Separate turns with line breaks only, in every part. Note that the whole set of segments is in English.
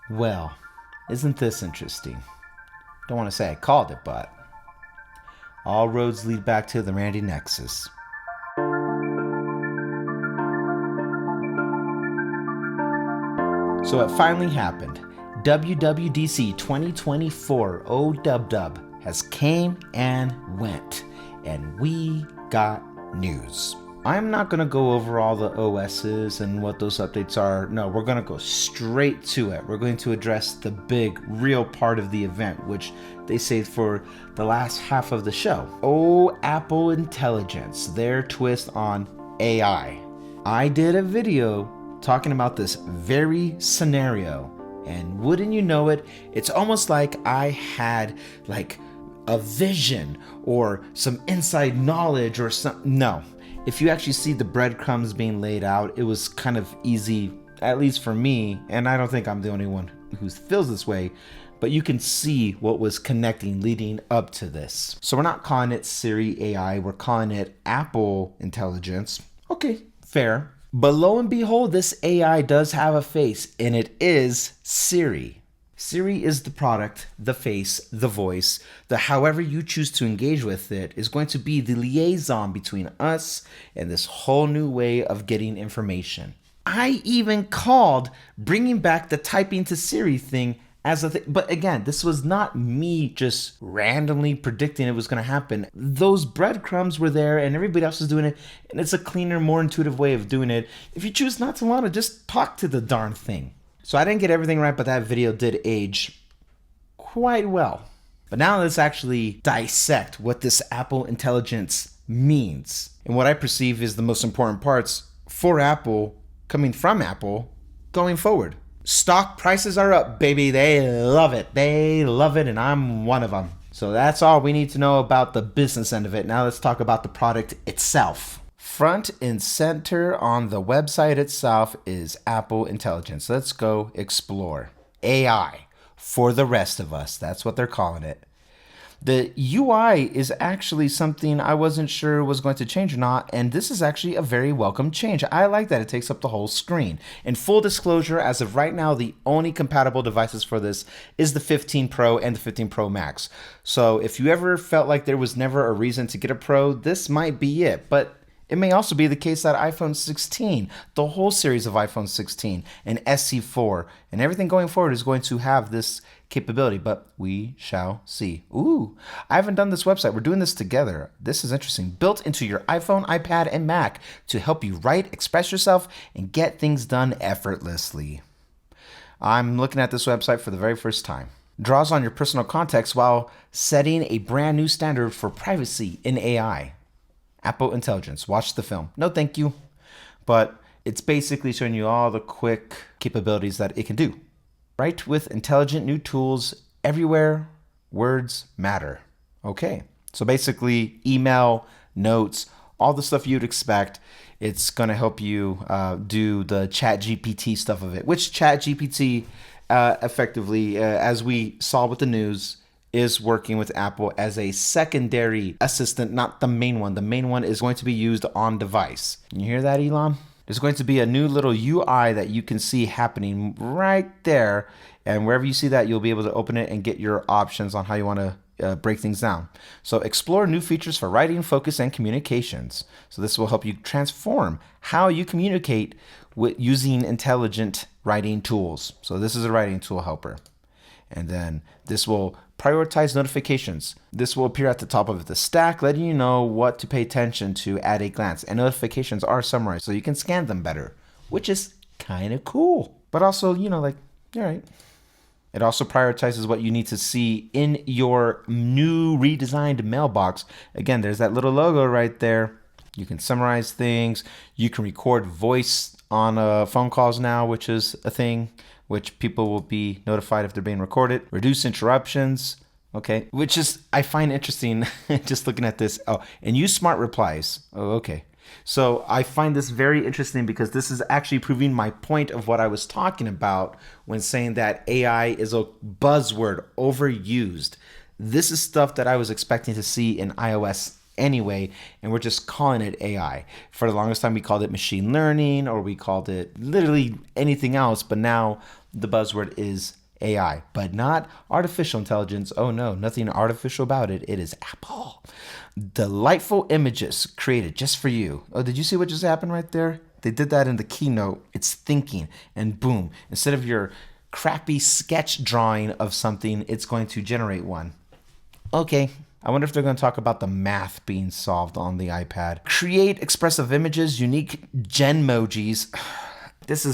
Well, isn't this interesting? Don't want to say I called it, but all roads lead back to the Randy Nexus. So it finally happened. WWDC 2024 ODubDub has came and went, and we got news. I'm not going to go over all the OSs and what those updates are. No, we're going to go straight to it. We're going to address the big, real part of the event, which they saved for the last half of the show. Oh, Apple Intelligence, their twist on AI. I did a video talking about this very scenario, and wouldn't you know it, it's almost like I had a vision or some inside knowledge or something. No. If you actually see the breadcrumbs being laid out, it was kind of easy, at least for me, and I don't think I'm the only one who feels this way, but you can see what was connecting leading up to this. So we're not calling it Siri AI, we're calling it Apple Intelligence. Okay, fair. But lo and behold, this AI does have a face, and it is Siri. Siri is the product, the face, the voice, the however you choose to engage with it is going to be the liaison between us and this whole new way of getting information. I even called bringing back the typing to Siri thing as a thing. But again, this was not me just randomly predicting it was going to happen. Those breadcrumbs were there and everybody else is doing it. And it's a cleaner, more intuitive way of doing it. If you choose not to want to, just talk to the darn thing. So I didn't get everything right, but that video did age quite well. But now let's actually dissect what this Apple Intelligence means. And what I perceive is the most important parts for Apple, coming from Apple, going forward. Stock prices are up, baby. They love it. They love it, and I'm one of them. So that's all we need to know about the business end of it. Now let's talk about the product itself. Front and center on the website itself is Apple Intelligence. Let's go explore. AI for the rest of us. That's what they're calling it. The UI is actually something I wasn't sure was going to change or not, and this is actually a very welcome change. I like that it takes up the whole screen. In full disclosure, as of right now, the only compatible devices for this is the 15 Pro and the 15 Pro Max. So if you ever felt like there was never a reason to get a Pro, this might be it. But it may also be the case that iPhone 16, the whole series of iPhone 16 and SE4 and everything going forward is going to have this capability, but we shall see. Ooh, I haven't done this website. We're doing this together. This is interesting. Built into your iPhone, iPad, and Mac to help you write, express yourself, and get things done effortlessly. I'm looking at this website for the very first time. Draws on your personal context while setting a brand new standard for privacy in AI. Apple Intelligence. Watch the film. No, thank you. But it's basically showing you all the quick capabilities that it can do. Write with intelligent new tools everywhere. Words matter. Okay. So basically, email, notes, all the stuff you'd expect. It's going to help you do the ChatGPT stuff of it, which ChatGPT effectively, as we saw with the news, is working with Apple as a secondary assistant, not the main one. The main one is going to be used on device. You hear that, Elon? There's going to be a new little UI that you can see happening right there. And wherever you see that, you'll be able to open it and get your options on how you want to break things down. So explore new features for writing, focus, and communications. So this will help you transform how you communicate with using intelligent writing tools. So this is a writing tool helper. And then this will prioritize notifications. This will appear at the top of the stack, letting you know what to pay attention to at a glance. And notifications are summarized so you can scan them better, which is kind of cool. But also, all right. It also prioritizes what you need to see in your new redesigned mailbox. Again, there's that little logo right there. You can summarize things. You can record voice on phone calls now, which is a thing, which people will be notified if they're being recorded. Reduce interruptions, okay, which is, I find interesting just looking at this. Oh, and use smart replies. Oh, okay. So I find this very interesting because this is actually proving my point of what I was talking about when saying that AI is a buzzword overused. This is stuff that I was expecting to see in iOS anyway, and we're just calling it AI. For the longest time, we called it machine learning, or we called it literally anything else, but now the buzzword is AI, but not artificial intelligence. Oh no, nothing artificial about it. It is Apple. Delightful images created just for you. Oh, did you see what just happened right there? They did that in the keynote. It's thinking, and boom, instead of your crappy sketch drawing of something, it's going to generate one. Okay. I wonder if they're going to talk about the math being solved on the iPad. Create expressive images, unique Genmojis. This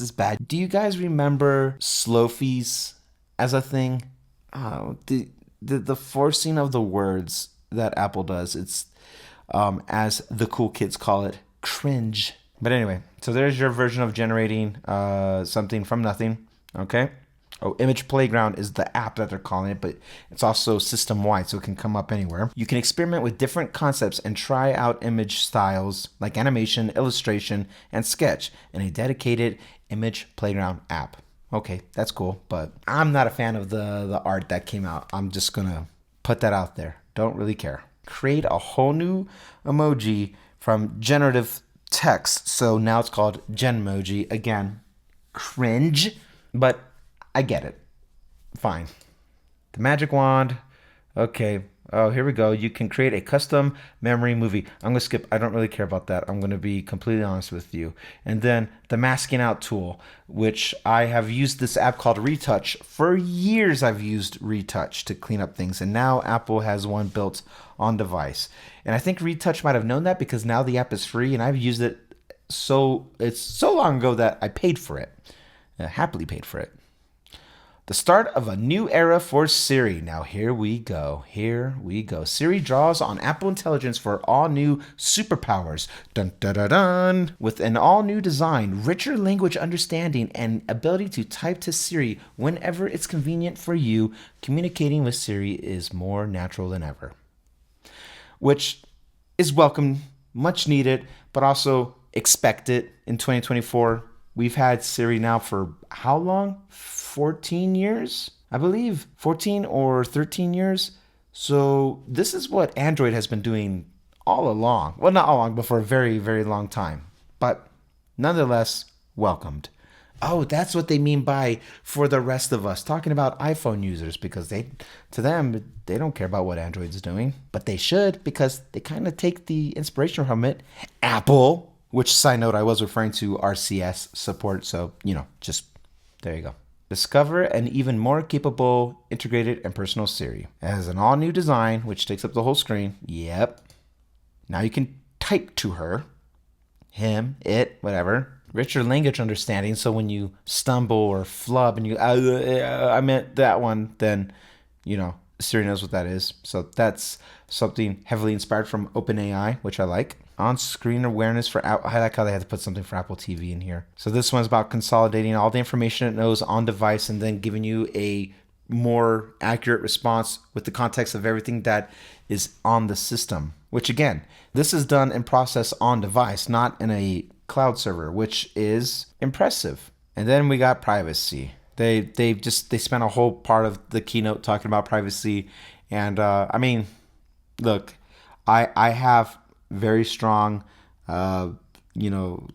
is bad. Do you guys remember Slofies as a thing? Oh, the forcing of the words that Apple does. It's as the cool kids call it, cringe. But anyway, so there's your version of generating something from nothing. Okay. Oh, Image Playground is the app that they're calling it, but it's also system-wide, so it can come up anywhere. You can experiment with different concepts and try out image styles like animation, illustration, and sketch in a dedicated Image Playground app. Okay, that's cool, but I'm not a fan of the art that came out. I'm just gonna put that out there. Don't really care. Create a whole new emoji from generative text, so now it's called Genmoji. Again, cringe, but I get it. Fine. The magic wand. Okay. Oh, here we go. You can create a custom memory movie. I'm going to skip. I don't really care about that. I'm going to be completely honest with you. And then the masking out tool, which I have used this app called Retouch. For years, I've used Retouch to clean up things. And now Apple has one built on device. And I think Retouch might have known that because now the app is free and I've used it it's so long ago that I paid for it. Happily paid for it. The start of a new era for Siri. Now here we go. Here we go. Siri draws on Apple Intelligence for all new superpowers. Dun dun dun dun. With an all new design, richer language understanding, and ability to type to Siri whenever it's convenient for you, communicating with Siri is more natural than ever. Which is welcome, much needed, but also expected in 2024. We've had Siri now for how long? 14 years, I believe. 14 or 13 years. So this is what Android has been doing all along. Well, not all along, but for a very, very long time. But nonetheless, welcomed. Oh, that's what they mean by for the rest of us. Talking about iPhone users, because to them, they don't care about what Android's doing. But they should, because they kind of take the inspiration from it. Apple, which side note, I was referring to RCS support. So, just there you go. Discover an even more capable, integrated, and personal Siri. It has an all-new design, which takes up the whole screen. Yep. Now you can type to her, him, it, whatever. Richer language understanding, so when you stumble or flub and you, I meant that one, then, Siri knows what that is. So that's something heavily inspired from OpenAI, which I like. On-screen awareness for Apple. I like how they had to put something for Apple TV in here. So this one's about consolidating all the information it knows on device and then giving you a more accurate response with the context of everything that is on the system. Which again, this is done in process on device, not in a cloud server, which is impressive. And then we got privacy. They spent a whole part of the keynote talking about privacy. And look, I have very strong,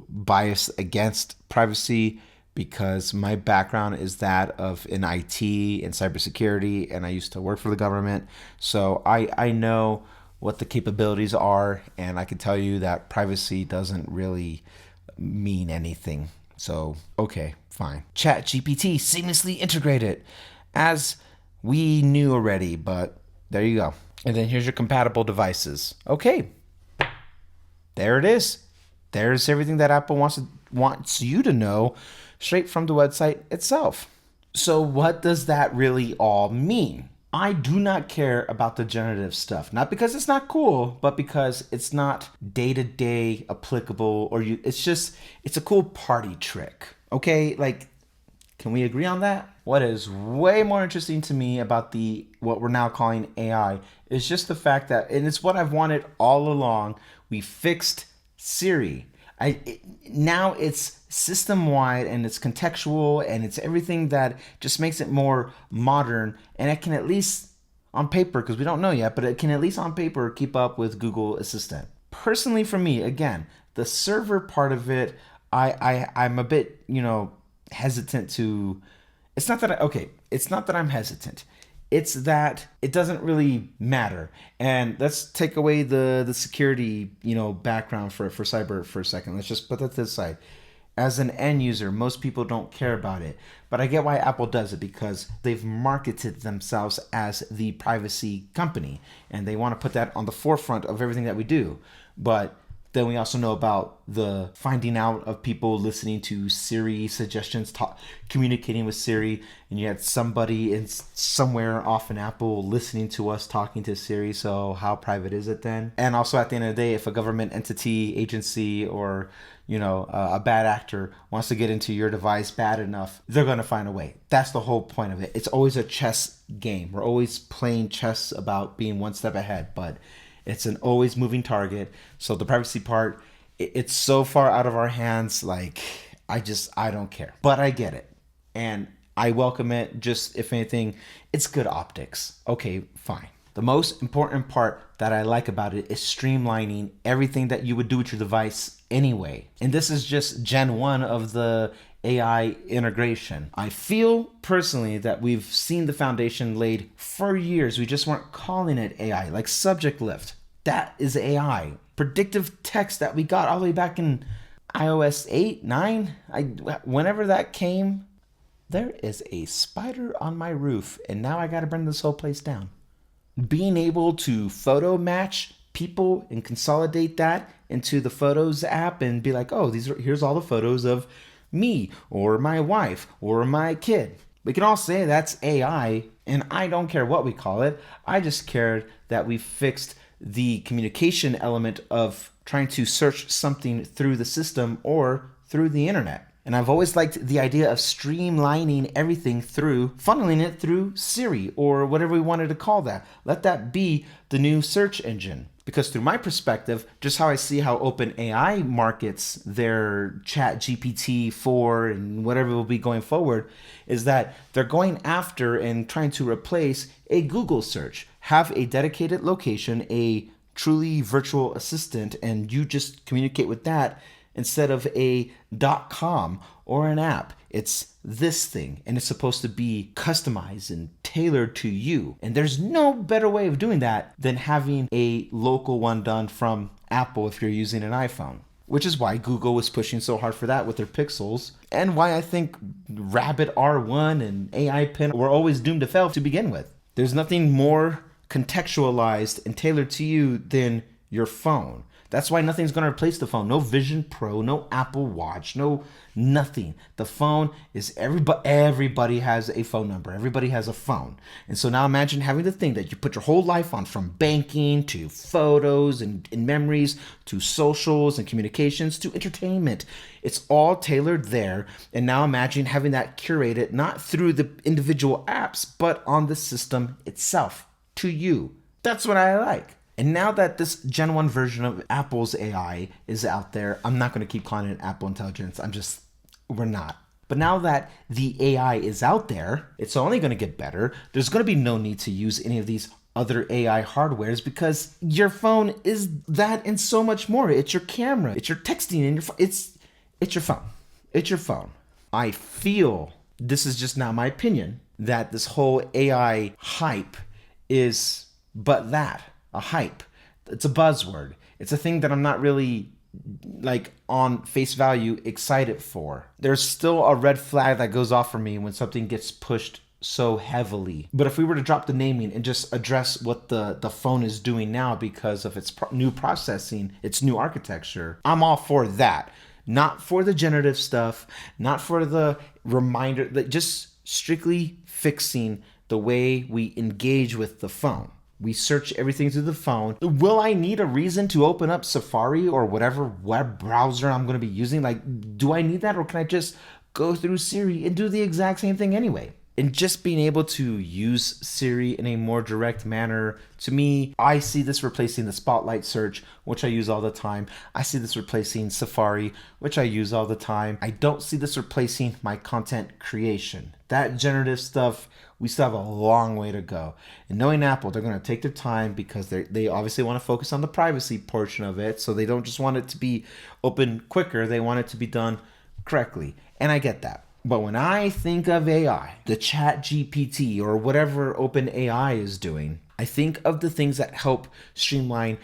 bias against privacy because my background is that of in IT and cybersecurity, and I used to work for the government. So I know what the capabilities are, and I can tell you that privacy doesn't really mean anything. So, okay, fine. ChatGPT seamlessly integrated, as we knew already, but there you go. And then here's your compatible devices. Okay. There it is. There's everything that Apple wants you to know straight from the website itself. So what does that really all mean? I do not care about the generative stuff. Not because it's not cool, but because it's not day-to-day applicable it's a cool party trick. Okay? Can we agree on that? What is way more interesting to me about what we're now calling AI is just the fact that, and it's what I've wanted all along, we fixed Siri. Now it's system-wide and it's contextual and it's everything that just makes it more modern, and I can at least on paper, because we don't know yet, but it can at least on paper keep up with Google Assistant. Personally, for me, again, the server part of it, I'm a bit, hesitant to. It's not that it's not that I'm hesitant. It's that it doesn't really matter. And let's take away the security, background for cyber for a second. Let's just put that to the side. As an end user, most people don't care about it. But I get why Apple does it, because they've marketed themselves as the privacy company and they want to put that on the forefront of everything that we do. But then we also know about the finding out of people listening to Siri suggestions, communicating with Siri, and you had somebody somewhere off in Apple listening to us talking to Siri. So how private is it then? And also at the end of the day, if a government entity, agency, or a bad actor wants to get into your device bad enough, they're going to find a way. That's the whole point of it. It's always a chess game. We're always playing chess about being one step ahead, but it's an always moving target. So the privacy part, it's so far out of our hands. Like, I don't care, but I get it. And I welcome it. Just, if anything, it's good optics. Okay, fine. The most important part that I like about it is streamlining everything that you would do with your device anyway. And this is just Gen 1 of the AI integration. I feel personally that we've seen the foundation laid for years. We just weren't calling it AI, like subject lift. That is AI. Predictive text that we got all the way back in iOS 8, 9. Whenever that came, there is a spider on my roof, and now I gotta bring this whole place down. Being able to photo match people and consolidate that into the Photos app and be like, oh, here's all the photos of me or my wife or my kid. We can all say that's AI, and I don't care what we call it. I just cared that we fixed the communication element of trying to search something through the system or through the internet. And I've always liked the idea of streamlining everything funneling it through Siri or whatever we wanted to call that. Let that be the new search engine. Because through my perspective, just how I see how OpenAI markets their Chat GPT-4 and whatever will be going forward, is that they're going after and trying to replace a Google search. Have a dedicated location, a truly virtual assistant, and you just communicate with that instead of a .com or an app. It's this thing, and it's supposed to be customized and tailored to you. And there's no better way of doing that than having a local one done from Apple if you're using an iPhone. Which is why Google was pushing so hard for that with their Pixels, and why I think Rabbit R1 and AI Pen were always doomed to fail to begin with. There's nothing more contextualized and tailored to you than your phone. That's why nothing's going to replace the phone. No Vision Pro, no Apple Watch, no nothing. The phone is everybody has a phone number. Everybody has a phone. And so now imagine having the thing that you put your whole life on, from banking to photos and memories to socials and communications to entertainment. It's all tailored there. And now imagine having that curated not through the individual apps, but on the system itself to you. That's what I like. And now that this Gen 1 version of Apple's AI is out there, I'm not going to keep calling it Apple Intelligence. We're not. But now that the AI is out there, it's only going to get better. There's going to be no need to use any of these other AI hardwares, because your phone is that and so much more. It's your camera, it's your texting, and it's your phone. It's your phone. I feel, this is just not my opinion, that this whole AI hype is but that. A hype. It's a buzzword. It's a thing that I'm not really, like, on face value excited for. There's still a red flag that goes off for me when something gets pushed so heavily. But if we were to drop the naming and just address what the phone is doing now because of its new processing, its new architecture, I'm all for that. Not for the generative stuff, not for the reminder, just strictly fixing the way we engage with the phone. We search everything through the phone. Will I need a reason to open up Safari or whatever web browser I'm going to be using? Like, do I need that, or can I just go through Siri and do the exact same thing anyway? And just being able to use Siri in a more direct manner, to me, I see this replacing the Spotlight search, which I use all the time. I see this replacing Safari, which I use all the time. I don't see this replacing my content creation. That generative stuff, we still have a long way to go. And knowing Apple, they're going to take their time because they obviously want to focus on the privacy portion of it. So they don't just want it to be open quicker. They want it to be done correctly. And I get that. But when I think of AI, the Chat GPT or whatever OpenAI is doing, I think of the things that help streamline,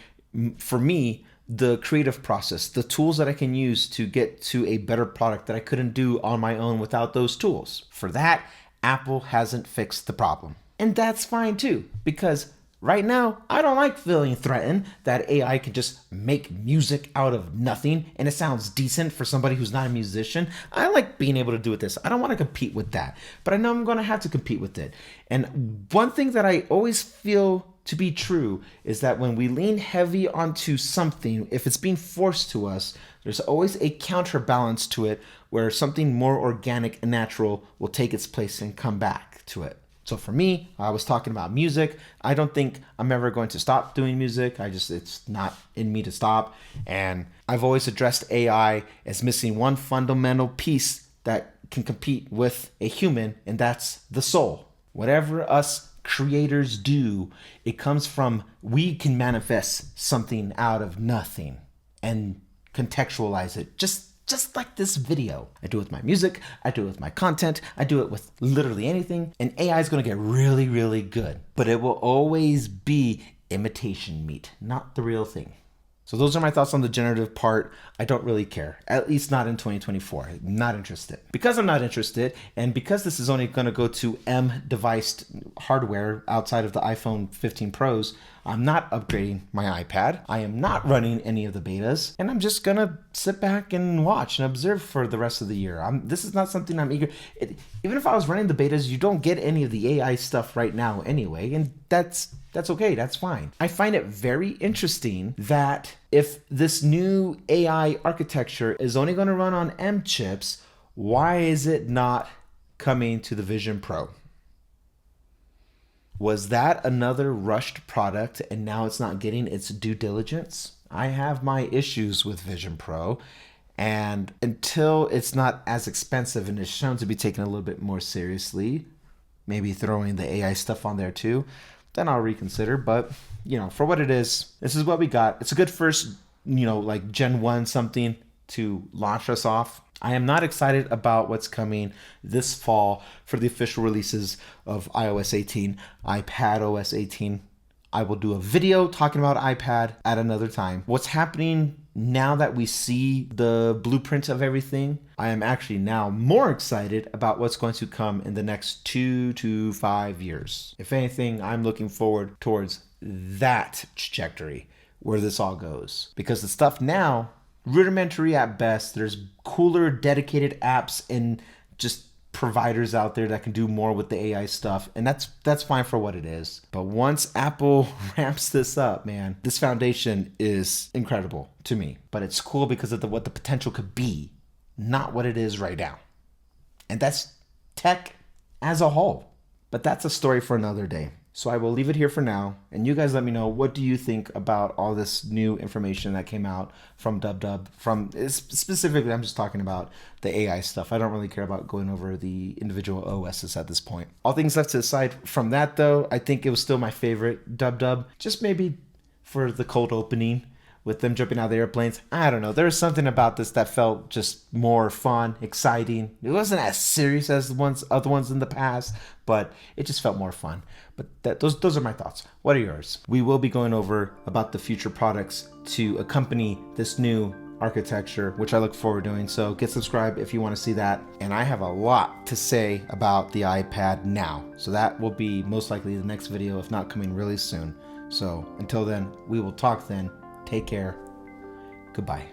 for me, the creative process, the tools that I can use to get to a better product that I couldn't do on my own without those tools. For that, Apple hasn't fixed the problem. And that's fine too, because right now, I don't like feeling threatened that AI can just make music out of nothing and it sounds decent for somebody who's not a musician. I like being able to do this. I don't want to compete with that, but I know I'm going to have to compete with it. And one thing that I always feel to be true is that when we lean heavy onto something, if it's being forced to us, there's always a counterbalance to it where something more organic and natural will take its place and come back to it. So for me, I was talking about music. I don't think I'm ever going to stop doing music. It's not in me to stop. And I've always addressed AI as missing one fundamental piece that can compete with a human, and that's the soul. Whatever us creators do, it comes from, we can manifest something out of nothing and contextualize it. Just like this video. I do it with my music, I do it with my content, I do it with literally anything, and AI is going to get really, really good. But it will always be imitation meat, not the real thing. So those are my thoughts on the generative part. I don't really care, at least not in 2024. I'm not interested. Because I'm not interested, and because this is only going to go to M-device hardware outside of the iPhone 15 Pros, I'm not upgrading my iPad. I am not running any of the betas, and I'm just going to sit back and watch and observe for the rest of the year. This is not something I'm eager. Even if I was running the betas, you don't get any of the AI stuff right now anyway, and that's okay. That's fine. I find it very interesting that if this new AI architecture is only going to run on M chips, why is it not coming to the Vision Pro? Was that another rushed product and now it's not getting its due diligence? I have my issues with Vision Pro, and until it's not as expensive and is shown to be taken a little bit more seriously, maybe throwing the AI stuff on there too, then I'll reconsider. But, for what it is, this is what we got. It's a good first, like Gen 1 something to launch us off. I am not excited about what's coming this fall for the official releases of iOS 18, iPadOS 18. I will do a video talking about iPad at another time. What's happening now that we see the blueprint of everything, I am actually now more excited about what's going to come in the next 2 to 5 years. If anything, I'm looking forward towards that trajectory where this all goes. Because the stuff now, rudimentary at best. There's cooler dedicated apps and just providers out there that can do more with the AI stuff, and that's fine for what it is. But once Apple ramps this up, man, this foundation is incredible to me. But it's cool because of what the potential could be, not what it is right now. And that's tech as a whole. But that's a story for another day. So I will leave it here for now, and you guys let me know, what do you think about all this new information that came out from DubDub? Specifically, I'm just talking about the AI stuff. I don't really care about going over the individual OSs at this point. All things left to the side from that, though, I think it was still my favorite DubDub, just maybe for the cold opening with them jumping out of the airplanes. I don't know. There was something about this that felt just more fun, exciting. It wasn't as serious as the other ones in the past, but it just felt more fun. But those are my thoughts. What are yours? We will be going over about the future products to accompany this new architecture, which I look forward to doing. So get subscribed if you want to see that. And I have a lot to say about the iPad now. So that will be most likely the next video, if not coming really soon. So until then, we will talk then. Take care. Goodbye.